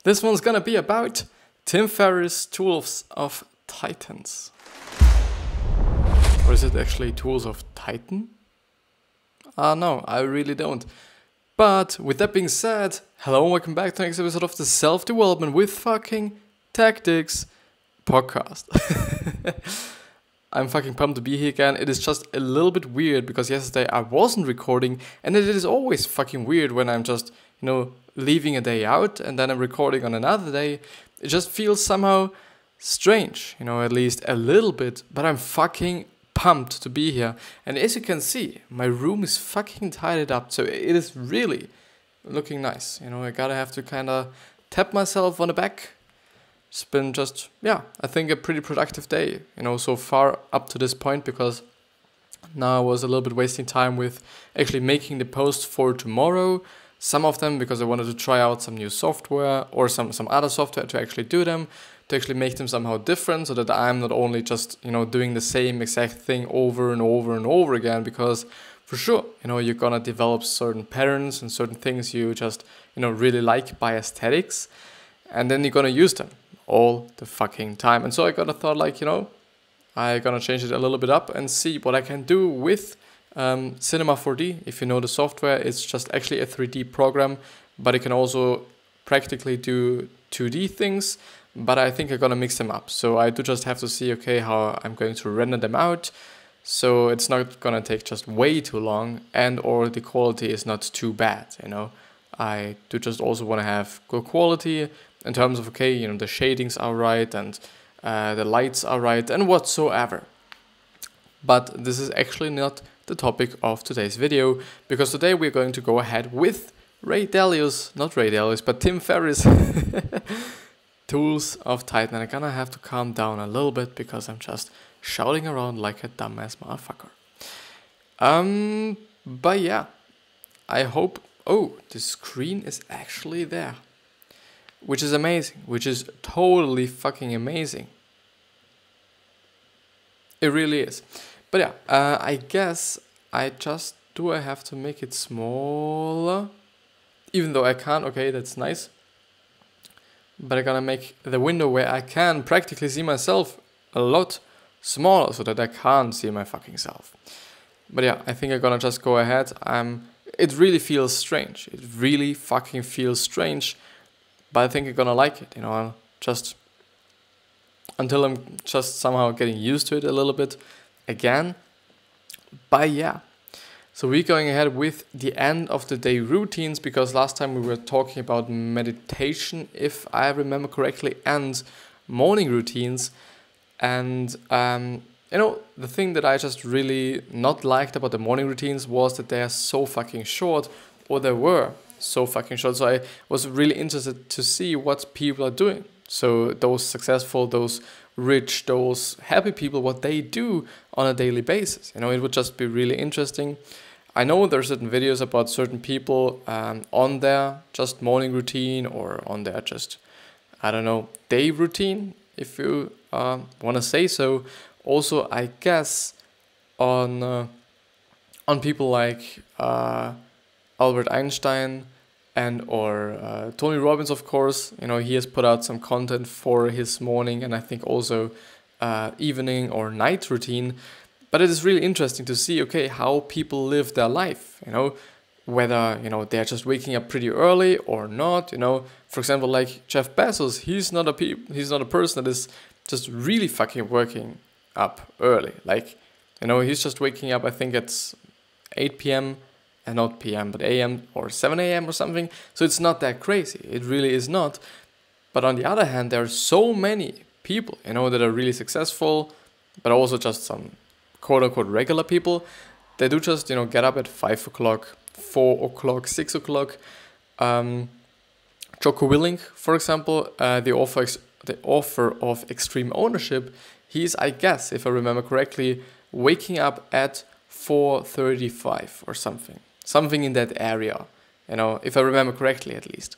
This one's gonna be about Tim Ferriss' Tools of Titans. Or is it actually Tools of Titan? No, I really don't. But with that being said, hello and welcome back to the next episode of the Self-Development with Fucking Tactics podcast. I'm fucking pumped to be here again. It is just a little bit weird because yesterday I wasn't recording, and it is always fucking weird when I'm just, leaving a day out and then I'm recording on another day. It just feels somehow strange, at least a little bit, but I'm fucking pumped to be here. And as you can see, my room is fucking tidied up, so it is really looking nice. I gotta have to kind of tap myself on the back. It's been I think a pretty productive day, so far up to this point, because now I was a little bit wasting time with actually making the post for tomorrow. Some of them because I wanted to try out some new software or some other software to actually do them, to actually make them somehow different, so that I'm not only just, doing the same exact thing over and over and over again, because for sure, you're gonna develop certain patterns and certain things you just, really like by aesthetics, and then you're gonna use them all the fucking time. And so I got a thought I'm gonna change it a little bit up and see what I can do with Cinema 4D. If you know the software, it's just actually a 3D program, but it can also practically do 2D things, but I think I'm gonna mix them up. So I do just have to see, how I'm going to render them out, so it's not gonna take just way too long, and or the quality is not too bad, I do just also want to have good quality in terms of, the shadings are right, and the lights are right, and whatsoever. But this is actually not the topic of today's video, because today we're going to go ahead with Tim Ferriss' Tools of Titan. And I'm gonna have to calm down a little bit because I'm just shouting around like a dumbass motherfucker. But yeah, I hope. Oh, the screen is actually there, which is amazing, which is totally fucking amazing. It really is. But yeah, I guess I have to make it smaller? Even though I can't, that's nice. But I'm gonna make the window where I can practically see myself a lot smaller so that I can't see my fucking self. But yeah, I think I'm gonna just go ahead. It really feels strange. It really fucking feels strange. But I think I'm gonna like it, just until I'm just somehow getting used to it a little bit again. But yeah, so we're going ahead with the end of the day routines, because last time we were talking about meditation, if I remember correctly, and morning routines. And the thing that I just really not liked about the morning routines was that they are so fucking short, or they were so fucking short. So I was really interested to see what people are doing. So those successful, those rich, those happy people, what they do on a daily basis. It would just be really interesting. I know there are certain videos about certain people on their just morning routine, or on their just, day routine, if you want to say so. Also, I guess on people like Albert Einstein and or Tony Robbins, of course. He has put out some content for his morning, and I think also evening or night routine. But it is really interesting to see, how people live their life, whether, they're just waking up pretty early or not, For example, like Jeff Bezos, he's not a person that is just really fucking working up early. Like, he's just waking up, I think it's 8 p.m., and not p.m., but a.m. or 7 a.m. or something. So it's not that crazy. It really is not. But on the other hand, there are so many people, that are really successful, but also just some quote-unquote regular people. They do just, get up at 5 o'clock, 4 o'clock, 6 o'clock. Jocko Willink, for example, the author of Extreme Ownership, he's, I guess, if I remember correctly, waking up at 4:35 or something in that area, if I remember correctly at least,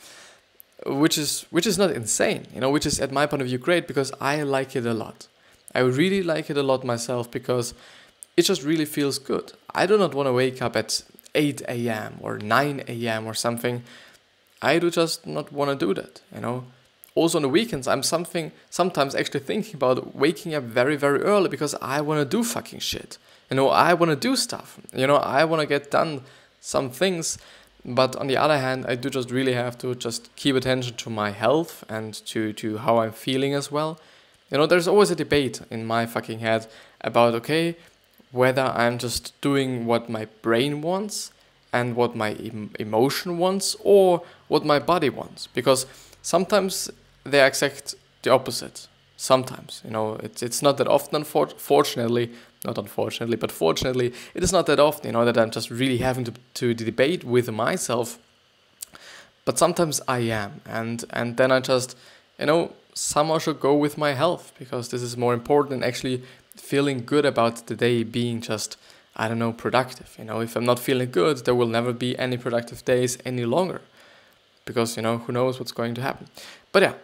which is not insane, which is at my point of view great, because I like it a lot. I really like it a lot myself, because it just really feels good. I do not want to wake up at 8 a.m. or 9 a.m. or something. I do just not want to do that, also on the weekends, I'm sometimes actually thinking about waking up very, very early because I want to do fucking shit. I want to do stuff. I want to get done some things. But on the other hand, I do just really have to just keep attention to my health and to how I'm feeling as well. There's always a debate in my fucking head about, okay, whether I'm just doing what my brain wants and what my emotion wants or what my body wants. Because sometimes they're exact the opposite. Sometimes, it's not that often, fortunately, it is not that often, that I'm just really having to debate with myself. But sometimes I am, and then I just, somehow should go with my health, because this is more important than actually feeling good about the day being just, productive. If I'm not feeling good, there will never be any productive days any longer, because, who knows what's going to happen. But yeah,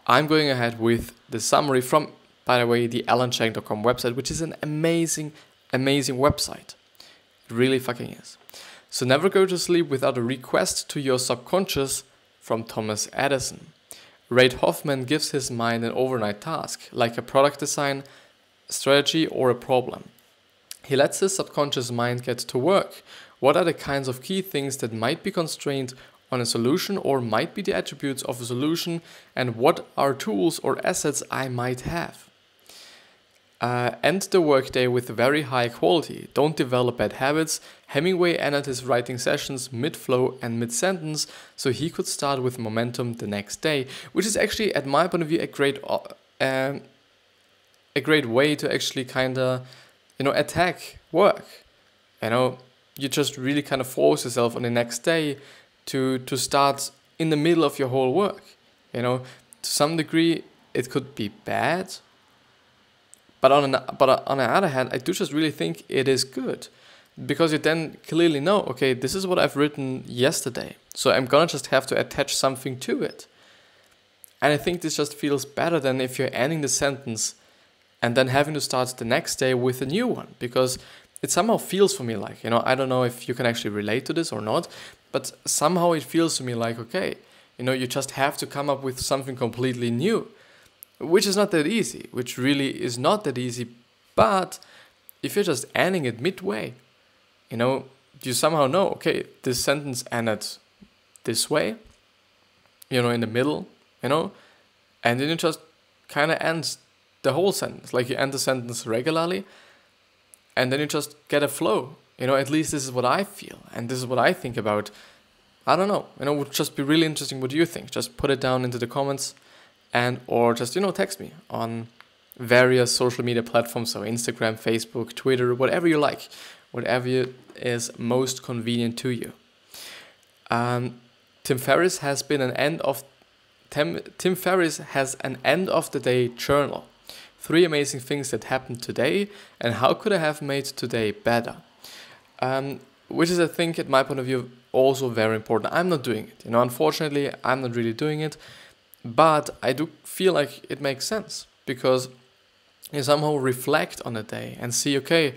I'm going ahead with the summary from, by the way, the alancheng.com website, which is an amazing, amazing website. It really fucking is. So never go to sleep without a request to your subconscious, from Thomas Edison. Reid Hoffman gives his mind an overnight task, like a product design, strategy, or a problem. He lets his subconscious mind get to work. What are the kinds of key things that might be constrained on a solution or might be the attributes of a solution, and what are tools or assets I might have? End the workday with very high quality. Don't develop bad habits. Hemingway ended his writing sessions mid-flow and mid-sentence, so he could start with momentum the next day, which is actually, at my point of view, a great way to actually kind of, attack work. You just really kind of force yourself on the next day to start in the middle of your whole work. To some degree, it could be bad. But on the other hand, I do just really think it is good, because you then clearly know, okay, this is what I've written yesterday, so I'm gonna just have to attach something to it. And I think this just feels better than if you're ending the sentence and then having to start the next day with a new one, because it somehow feels for me like, I don't know if you can actually relate to this or not, but somehow it feels to me like, okay, you just have to come up with something completely new. Which is not that easy, which really is not that easy. But if you're just ending it midway, you somehow know, okay, this sentence ended this way, in the middle, and then you just kind of end the whole sentence. Like you end the sentence regularly, and then you just get a flow. At least this is what I feel, and this is what I think about. I don't know, it would just be really interesting. What do you think? Just put it down into the comments. And or just text me on various social media platforms, so Instagram, Facebook, Twitter, whatever you like, whatever is most convenient to you. Tim Ferriss has an end of the day journal. 3 amazing things that happened today, and how could I have made today better? Which is, I think, at my point of view, also very important. I'm not doing it. Unfortunately, I'm not really doing it. But I do feel like it makes sense, because you somehow reflect on a day and see, okay,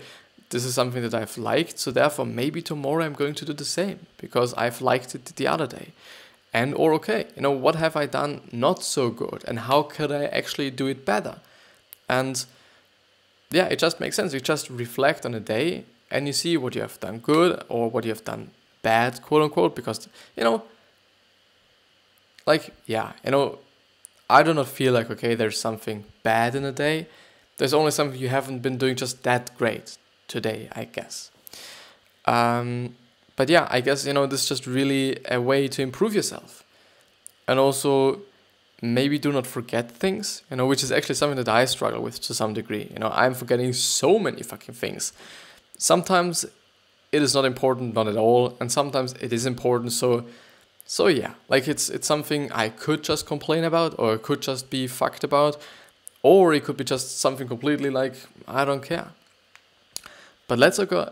this is something that I've liked, so therefore maybe tomorrow I'm going to do the same because I've liked it the other day. And or okay, what have I done not so good and how could I actually do it better? And yeah, it just makes sense. You just reflect on a day and you see what you have done good or what you have done bad, quote unquote, because I do not feel like, okay, there's something bad in a day. There's only something you haven't been doing just that great today, I guess. But yeah, I guess, this is just really a way to improve yourself. And also, maybe do not forget things, which is actually something that I struggle with to some degree. I'm forgetting so many fucking things. Sometimes it is not important, not at all. And sometimes it is important, So yeah, like it's something I could just complain about, or it could just be fucked about, or it could be just something completely like, I don't care. But let's go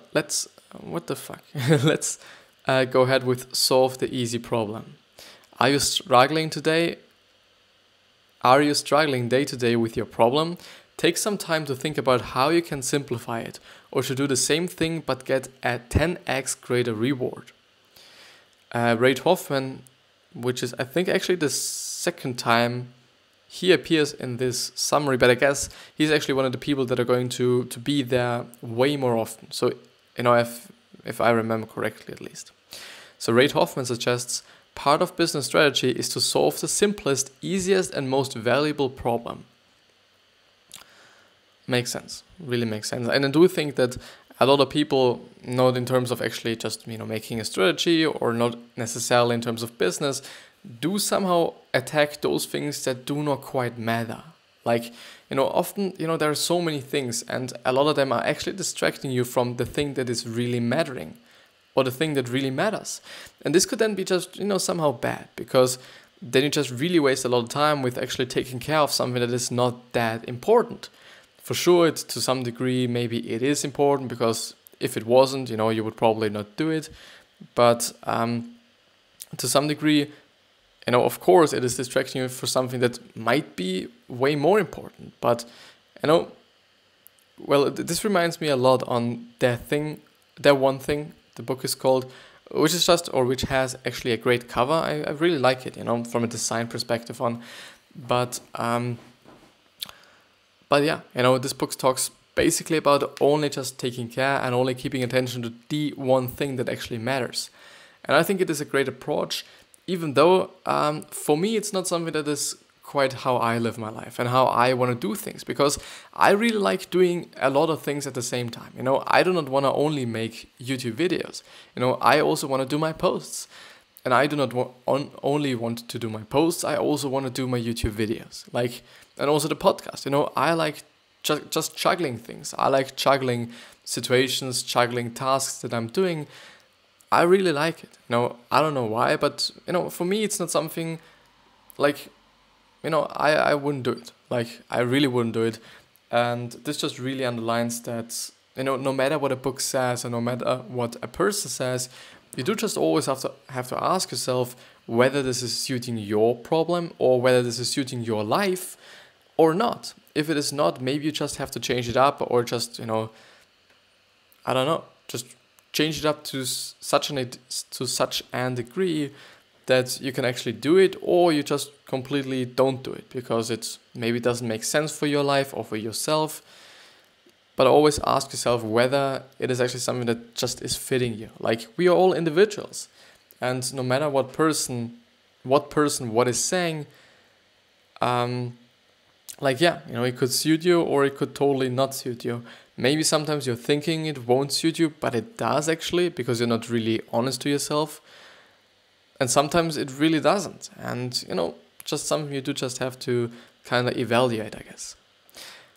ahead with solve the easy problem. Are you struggling day to day with your problem? Take some time to think about how you can simplify it, or to do the same thing but get a 10x greater reward. Reid Hoffman, which is I think actually the second time he appears in this summary, but I guess he's actually one of the people that are going to be there way more often. So, if I remember correctly at least. So Reid Hoffman suggests, part of business strategy is to solve the simplest, easiest, and most valuable problem. Makes sense. Really makes sense. And I do think that a lot of people, not in terms of actually just, making a strategy or not necessarily in terms of business, do somehow attack those things that do not quite matter. Like, often, there are so many things and a lot of them are actually distracting you from the thing that is really mattering or the thing that really matters. And this could then be just, somehow bad, because then you just really waste a lot of time with actually taking care of something that is not that important. For sure, to some degree, maybe it is important, because if it wasn't, you would probably not do it. But to some degree, of course, it is distracting you for something that might be way more important. But, this reminds me a lot on their one thing, the book is called, which has actually a great cover. I really like it, from a design perspective on. But yeah, this book talks basically about only just taking care and only keeping attention to the one thing that actually matters. And I think it is a great approach, even though for me it's not something that is quite how I live my life and how I want to do things, because I really like doing a lot of things at the same time. I do not want to only make YouTube videos. I also want to do my posts. And I do not only want to do my posts, I also want to do my YouTube videos. And also the podcast. I like just juggling things. I like juggling situations, juggling tasks that I'm doing. I really like it. I don't know why, but, for me, it's not something I wouldn't do it. I really wouldn't do it. And this just really underlines that, no matter what a book says or no matter what a person says, you do just always have to ask yourself whether this is suiting your problem or whether this is suiting your life or not. If it is not, maybe you just have to change it up, or just, I don't know, just change it up to such an degree that you can actually do it, or you just completely don't do it because it maybe doesn't make sense for your life or for yourself. But always ask yourself whether it is actually something that just is fitting you. We are all individuals, and no matter what person what is saying, it could suit you or it could totally not suit you. Maybe sometimes you're thinking it won't suit you, but it does actually, because you're not really honest to yourself. And sometimes it really doesn't. And, just something you do just have to kind of evaluate, I guess.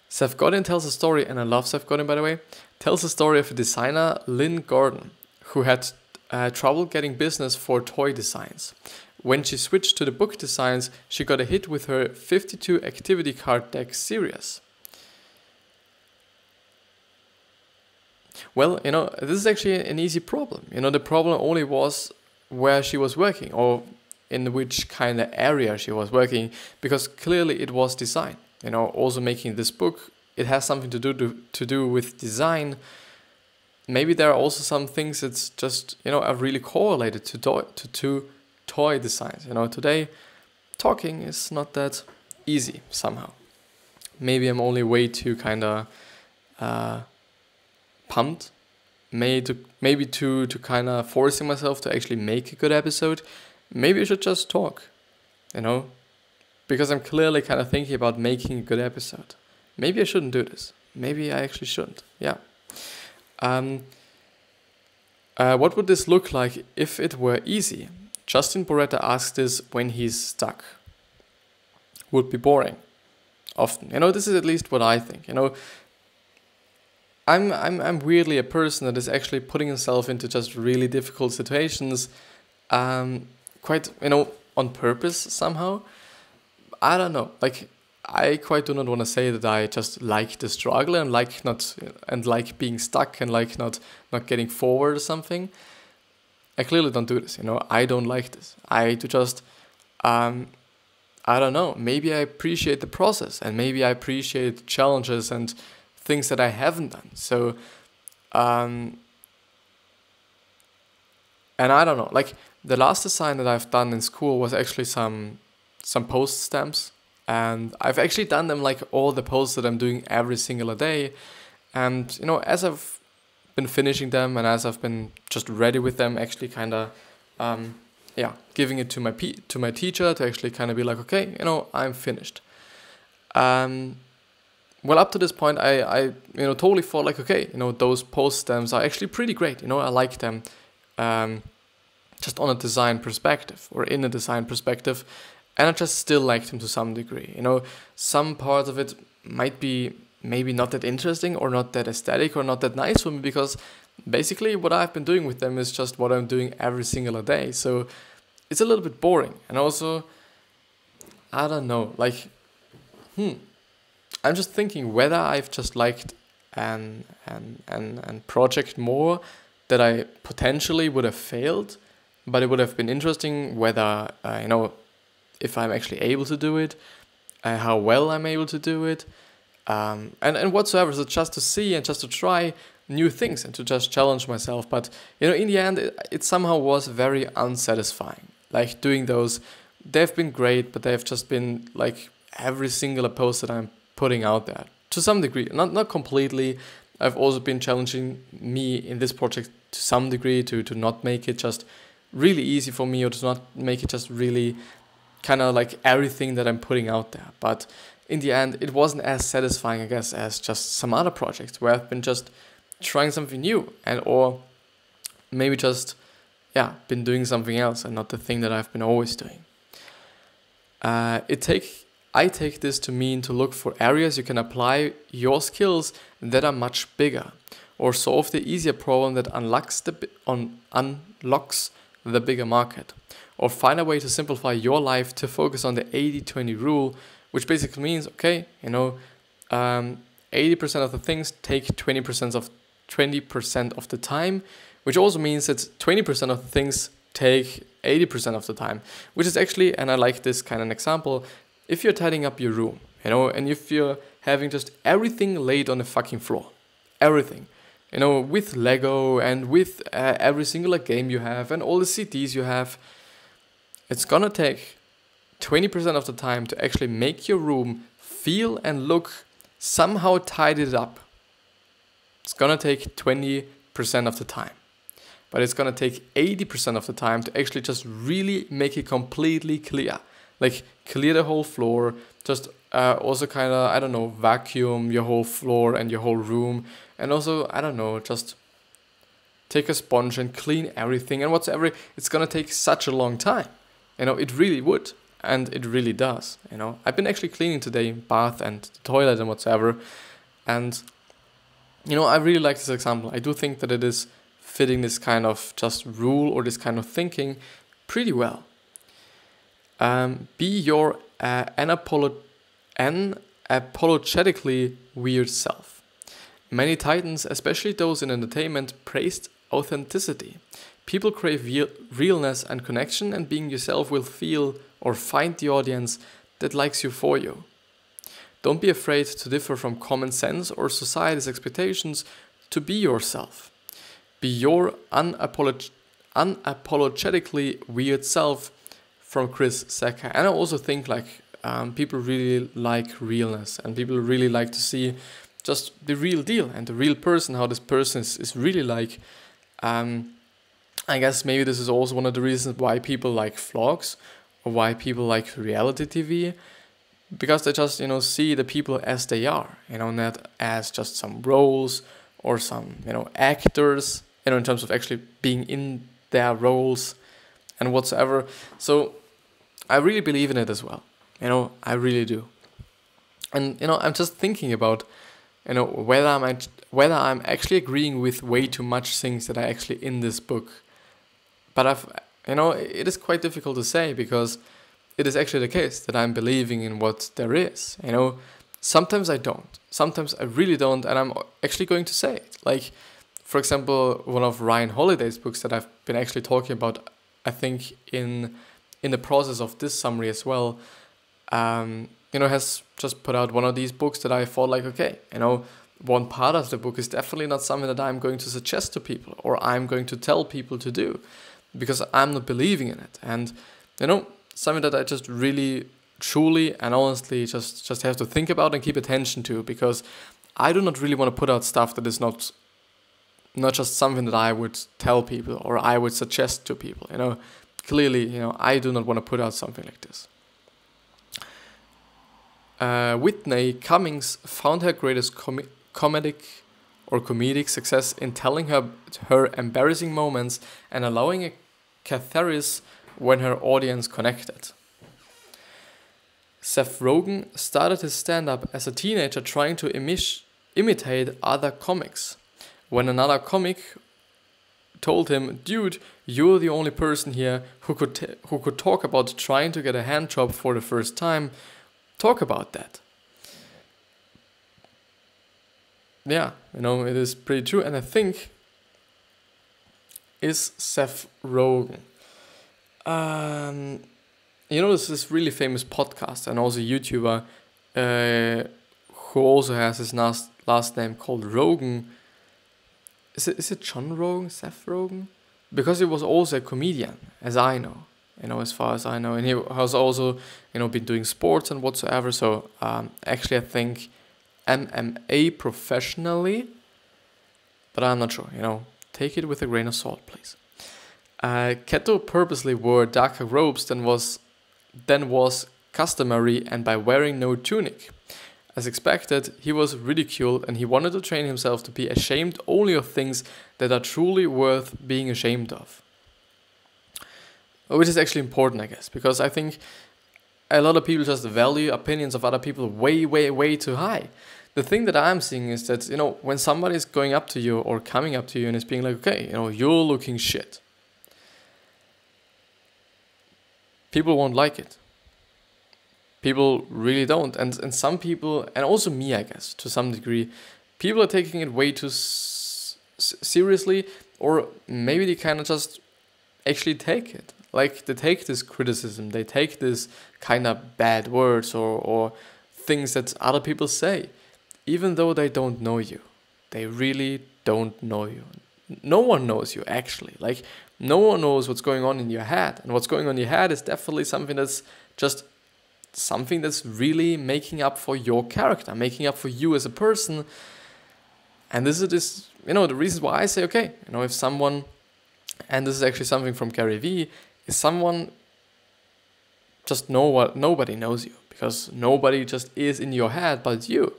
Seth Godin tells a story, and I love Seth Godin, by the way, tells a story of a designer, Lynn Gordon, who had trouble getting business for toy designs. When she switched to the book designs, she got a hit with her 52 activity card deck series. Well, this is actually an easy problem. The problem only was where she was working, or in which kind of area she was working, because clearly it was design. Also making this book, it has something to do with design. Maybe there are also some things that's just, are really correlated to toy designs. Today, talking is not that easy somehow. Maybe I'm only way too kind of pumped. Maybe to kind of forcing myself to actually make a good episode. Maybe I should just talk, because I'm clearly kind of thinking about making a good episode. Maybe I shouldn't do this. Maybe I actually shouldn't. Yeah. What would this look like if it were easy? Justin Boretta asks this when he's stuck. Would be boring. Often. This is at least what I think. I'm weirdly a person that is actually putting himself into just really difficult situations, quite, on purpose somehow. I don't know. I quite do not want to say that I just like the struggle and like being stuck and not getting forward or something. I clearly don't do this. I don't like this. I do just, I don't know. Maybe I appreciate the process, and maybe I appreciate challenges and things that I haven't done. So, and I don't know. The last design that I've done in school was actually some some post stamps, and I've actually done them like all the posts that I'm doing every single day. And you know, as I've been finishing them and as I've been just ready with them, actually kind of giving it to my teacher to actually kind of be like, okay, you know, I'm finished. Well, up to this point, I totally thought like, okay, you know, those post stamps are actually pretty great. You know, I like them, just on a design perspective or in a design perspective, and I just still like them to some degree. You know, some parts of it might be maybe not that interesting or not that aesthetic or not that nice for me, because basically what I've been doing with them is just what I'm doing every single day. So it's a little bit boring, and also, I don't know, like, I'm just thinking whether I've just liked an project more that I potentially would have failed, but it would have been interesting whether, if I'm actually able to do it, how well I'm able to do it, and whatsoever. So just to see and just to try new things and to just challenge myself. But, you know, in the end, it somehow was very unsatisfying. Like doing those, they've been great, but they've just been like every single post that I'm putting out there to some degree, not completely. I've also been challenging me in this project to some degree to not make it just really easy for me, or to not make it just really kind of like everything that I'm putting out there. But in the end, it wasn't as satisfying, I guess, as just some other projects where I've been just trying something new, and or maybe just been doing something else and not the thing that I've been always doing. I take this to mean to look for areas you can apply your skills that are much bigger, or solve the easier problem that unlocks the bigger market, or find a way to simplify your life to focus on the 80-20 rule, which basically means, okay, 80% of the things take 20% of the time, which also means that 20% of the things take 80% of the time, which is actually, and I like this kind of an example, if you're tidying up your room, and if you're having just everything laid on the fucking floor, everything, with Lego and with every single game you have and all the CDs you have, it's gonna take 20% of the time to actually make your room feel and look somehow tidied up. It's gonna take 20% of the time. But it's gonna take 80% of the time to actually just really make it completely clear. Like clear the whole floor, just also kind of, vacuum your whole floor and your whole room. And also, just take a sponge and clean everything and whatsoever. It's gonna take such a long time. It really would. And it really does. I've been actually cleaning today, bath and the toilet and whatsoever. And, I really like this example. I do think that it is fitting this kind of just rule or this kind of thinking pretty well. Be your unapologetically weird self. Many titans, especially those in entertainment, praised authenticity. People crave realness and connection, and being yourself will feel or find the audience that likes you for you. Don't be afraid to differ from common sense or society's expectations to be yourself. Be your unapologetically weird self, from Chris Sacca. And I also think people really like realness, and people really like to see just the real deal and the real person, how this person is really like. I guess maybe this is also one of the reasons why people like vlogs or why people like reality TV, because they just, see the people as they are, not as just some roles or some, actors, in terms of actually being in their roles and whatsoever. So I really believe in it as well. I really do. And, I'm just thinking about, whether I'm actually agreeing with way too much things that are actually in this book. But it is quite difficult to say, because it is actually the case that I'm believing in what there is. Sometimes I don't. Sometimes I really don't, and I'm actually going to say it. Like, for example, one of Ryan Holiday's books that I've been actually talking about, I think in the process of this summary as well, has just put out one of these books that I thought like, okay, one part of the book is definitely not something that I'm going to suggest to people or I'm going to tell people to do, because I'm not believing in it. And, something that I just really truly and honestly just have to think about and keep attention to, because I do not really want to put out stuff that is not just something that I would tell people or I would suggest to people. Clearly, I do not want to put out something like this. Whitney Cummings found her greatest comedic success in telling her embarrassing moments and allowing a catharsis when her audience connected. Seth Rogen started his stand-up as a teenager trying to imitate other comics. When another comic told him, "Dude, you're the only person here who could talk about trying to get a hand job for the first time. Talk about that." Yeah, it is pretty true. And I think is Seth Rogen. There's this really famous podcast and also YouTuber who also has his last name called Rogan. Is it John Rogan, Seth Rogen? Because he was also a comedian, as I know, as far as I know. And he has also, been doing sports and whatsoever. So actually I think MMA professionally, but I'm not sure, take it with a grain of salt, please. Keto purposely wore darker robes than was customary and by wearing no tunic. As expected, he was ridiculed and he wanted to train himself to be ashamed only of things that are truly worth being ashamed of. Which is actually important, I guess, because I think a lot of people just value opinions of other people way, way, way too high. The thing that I'm seeing is that, when somebody is going up to you or coming up to you and is being like, okay, you're looking shit. People won't like it. People really don't. And some people, and also me, I guess, to some degree, people are taking it way too seriously, or maybe they kind of just actually take it. Like, they take this criticism, they take this kind of bad words or things that other people say, even though they don't know you. They really don't know you. No one knows you, actually. Like, no one knows what's going on in your head. And what's going on in your head is definitely something that's just something that's really making up for your character, making up for you as a person. And this is, the reasons why I say, okay, if someone, and this is actually something from Gary Vee, is someone just know what nobody knows you, because nobody just is in your head but you.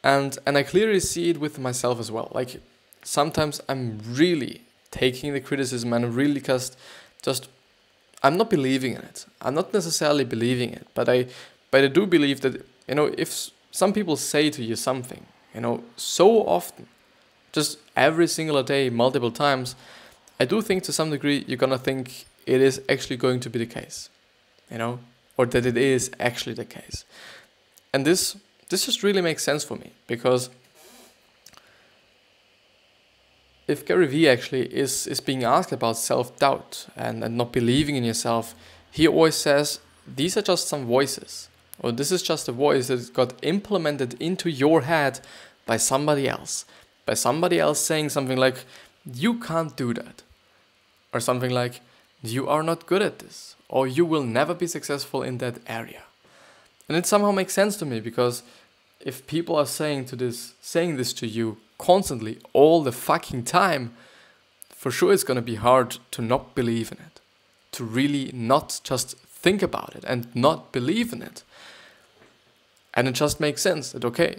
And I clearly see it with myself as well. Like, sometimes I'm really taking the criticism and really just I'm not believing in it. I'm not necessarily believing it, but I do believe that, if some people say to you something, so often, just every single day, multiple times, I do think to some degree you're gonna think it is actually going to be the case, or that it is actually the case. And this just really makes sense for me, because if Gary Vee actually is being asked about self-doubt and not believing in yourself, he always says, these are just some voices, or this is just a voice that got implemented into your head by somebody else saying something like, you can't do that, or something like, you are not good at this, or you will never be successful in that area. And it somehow makes sense to me, because if people are saying this to you constantly, all the fucking time, for sure it's gonna be hard to not believe in it, to really not just think about it and not believe in it. And it just makes sense that, okay,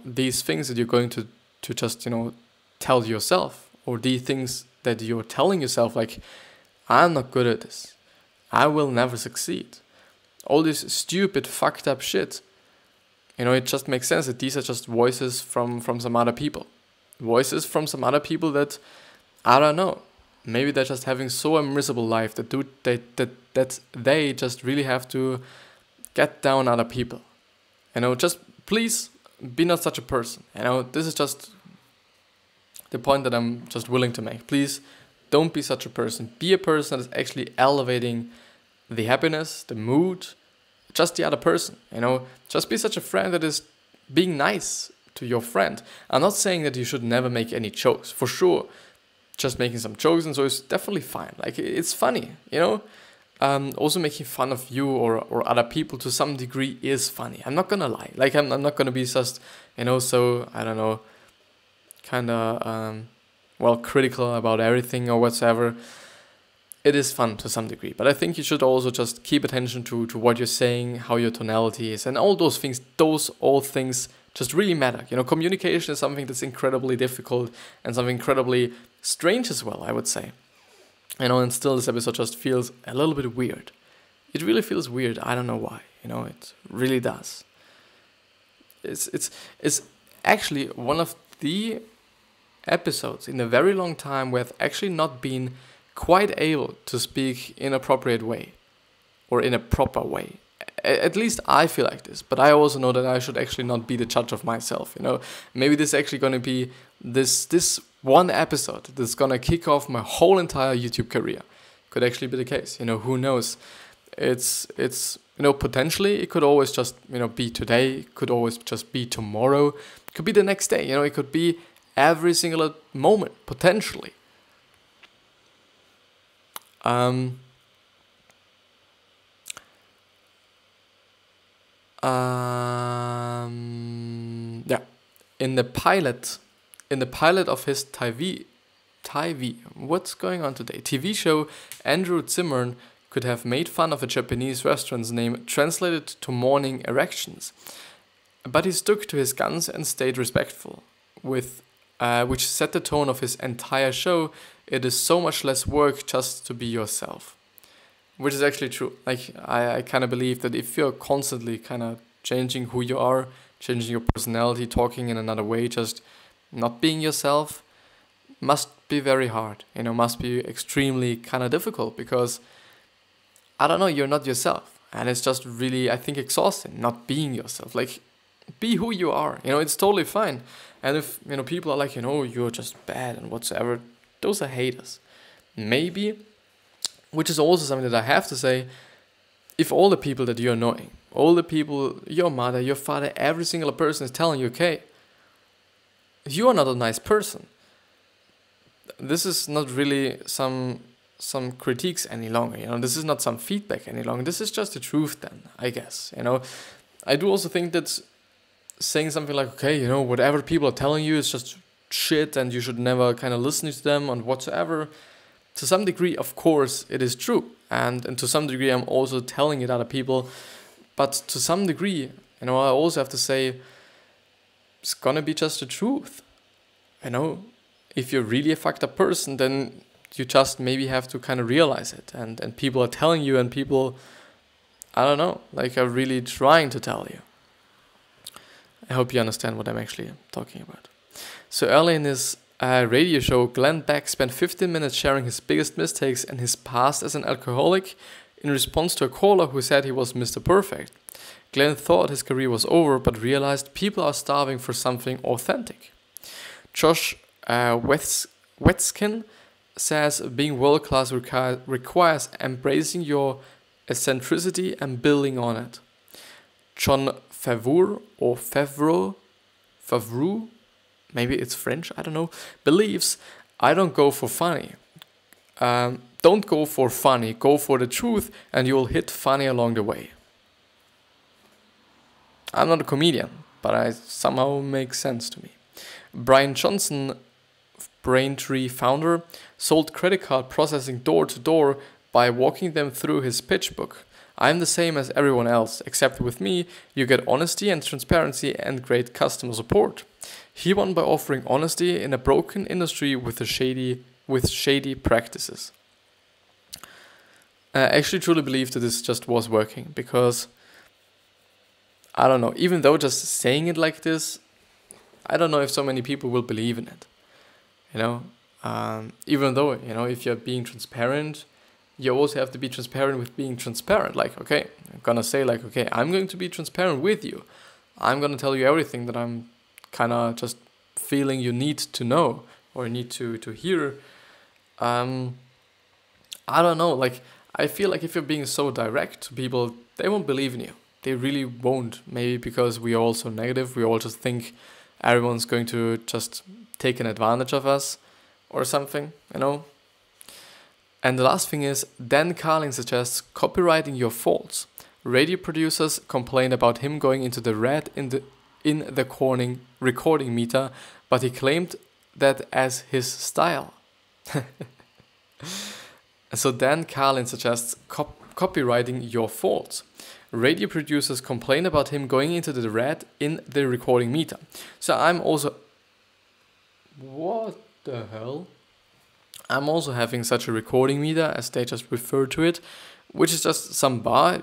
these things that you're going to just, tell yourself, or these things that you're telling yourself, like, I'm not good at this, I will never succeed, all this stupid, fucked up shit, it just makes sense that these are just voices from some other people. Voices from some other people that, I don't know, maybe they're just having so a miserable life that they just really have to get down other people. Just please be not such a person. This is just the point that I'm just willing to make. Please don't be such a person. Be a person that is actually elevating the happiness, the mood, just the other person. Just be such a friend that is being nice to your friend. I'm not saying that you should never make any jokes. For sure, just making some jokes and so is definitely fine. Like, it's funny, also making fun of you or other people to some degree is funny. I'm not gonna lie. Like I'm not gonna be just, so, I don't know, kind of, critical about everything or whatsoever. It is fun to some degree, but I think you should also just keep attention to what you're saying, how your tonality is, and all those things. All things just really matter. Communication is something that's incredibly difficult and something incredibly strange as well, I would say. And still this episode just feels a little bit weird. It really feels weird. I don't know why. It really does. It's actually one of the episodes in a very long where I've actually not been quite able to speak in an appropriate way or in a proper way. At least I feel like this, but I also know that I should actually not be the judge of myself. Maybe this is actually going to be this one episode that's going to kick off my whole entire YouTube career. Could actually be the case. Who knows? It's potentially it could always just be today. It could always just be tomorrow. It could be the next day. It could be every single moment potentially. In the pilot of his TV, what's going on today? TV show, Andrew Zimmern could have made fun of a Japanese restaurant's name translated to morning erections, but he stuck to his guns and stayed respectful, which set the tone of his entire show. It is so much less work just to be yourself. Which is actually true. Like, I kind of believe that if you're constantly kind of changing who you are, changing your personality, talking in another way, just not being yourself, must be very hard. Must be extremely kind of difficult because, I don't know, you're not yourself. And it's just really, I think, exhausting, not being yourself. Like, be who you are. It's totally fine. And if, people are like, you're just bad and whatsoever, those are haters. Maybe, which is also something that I have to say, if all the people that you're annoying, all the people, your mother, your father, every single person is telling you, okay, you are not a nice person. This is not really some critiques any longer. This is not some feedback any longer. This is just the truth then, I guess. I do also think that saying something like, okay, whatever people are telling you is just shit and you should never kind of listen to them and whatsoever. To some degree, of course, it is true. And to some degree, I'm also telling it other people. But to some degree, I also have to say, it's gonna be just the truth. If you're really a fucked up person, then you just maybe have to kind of realize it. And people are telling you, and people, I don't know, like are really trying to tell you. I hope you understand what I'm actually talking about. So early in his radio show, Glenn Beck spent 15 minutes sharing his biggest mistakes and his past as an alcoholic in response to a caller who said he was Mr. Perfect. Glenn thought his career was over, but realized people are starving for something authentic. Josh Wetskin says being world-class requires embracing your eccentricity and building on it. John Favreau, maybe it's French, I don't know, believes, I don't go for funny. Don't go for funny, go for the truth, and you'll hit funny along the way. I'm not a comedian, but it somehow makes sense to me. Brian Johnson, Braintree founder, sold credit card processing door to door by walking them through his pitch book. I'm the same as everyone else, except with me, you get honesty and transparency and great customer support. He won by offering honesty in a broken industry with shady practices. I actually truly believe that this just was working because, I don't know, even though just saying it like this, I don't know if so many people will believe in it. Even though, if you're being transparent, you also have to be transparent with being transparent. Like, okay, I'm gonna say like, okay, I'm going to be transparent with you. I'm gonna tell you everything that I'm kind of just feeling you need to know or need to hear. I don't know, like, I feel like if you're being so direct to people, they won't believe in you. They really won't. Maybe because we are all so negative. We all just think everyone's going to just take an advantage of us or something, And the last thing is, Dan Carlin suggests copywriting your faults. Radio producers complain about him going into the red in the recording meter, but he claimed that as his style. So Dan Carlin suggests copywriting your faults. Radio producers complain about him going into the red in the recording meter. So I'm also... What the hell? I'm also having such a recording meter, as they just refer to it, which is just some bar.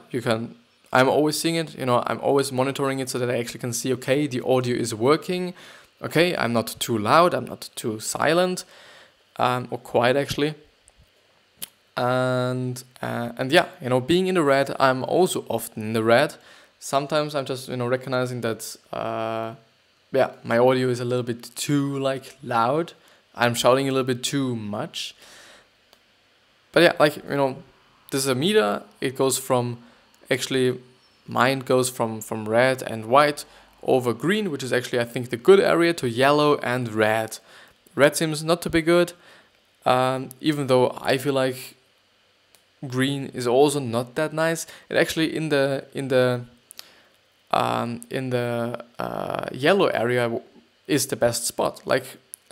I'm always seeing it, I'm always monitoring it so that I actually can see, okay, the audio is working. Okay, I'm not too loud, I'm not too silent, or quiet actually. And yeah, being in the red, I'm also often in the red. Sometimes I'm just, recognizing that, my audio is a little bit too loud. I'm shouting a little bit too much. But yeah, this is a meter. It goes from, actually, mine goes from red and white over green, which is actually, I think, the good area, to yellow and red. Red seems not to be good, even though I feel like green is also not that nice. It actually in the yellow area is the best spot.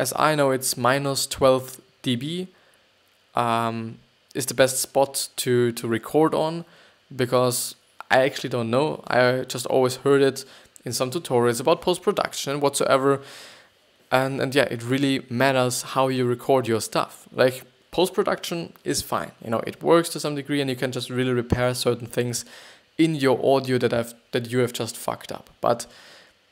As I know, it's minus 12 dB is the best spot to record on, because I actually don't know. I just always heard it in some tutorials about post-production and whatsoever. And yeah, it really matters how you record your stuff. Post-production is fine. It works to some degree, and you can just really repair certain things in your audio that you have just fucked up. But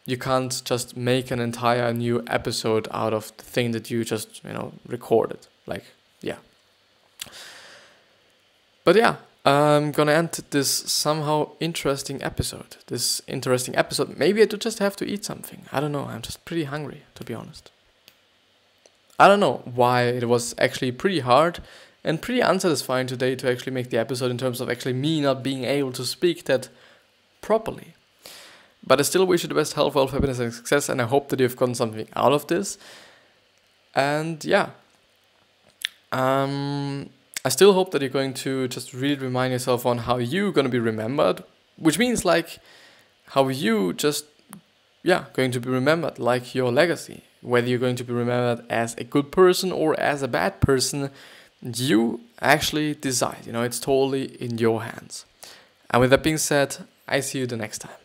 you can't just make an entire new episode out of the thing that you just, recorded. Yeah. But yeah, I'm gonna end this somehow interesting episode. Maybe I do just have to eat something. I don't know. I'm just pretty hungry, to be honest. I don't know why it was actually pretty hard and pretty unsatisfying today to actually make the episode, in terms of actually me not being able to speak that properly. But I still wish you the best health, wealth, happiness, and success, and I hope that you've gotten something out of this. And yeah, I still hope that you're going to just really remind yourself on how you're going to be remembered, which means how you just, going to be remembered, your legacy. Whether you're going to be remembered as a good person or as a bad person, you actually decide. It's totally in your hands. And with that being said, I see you the next time.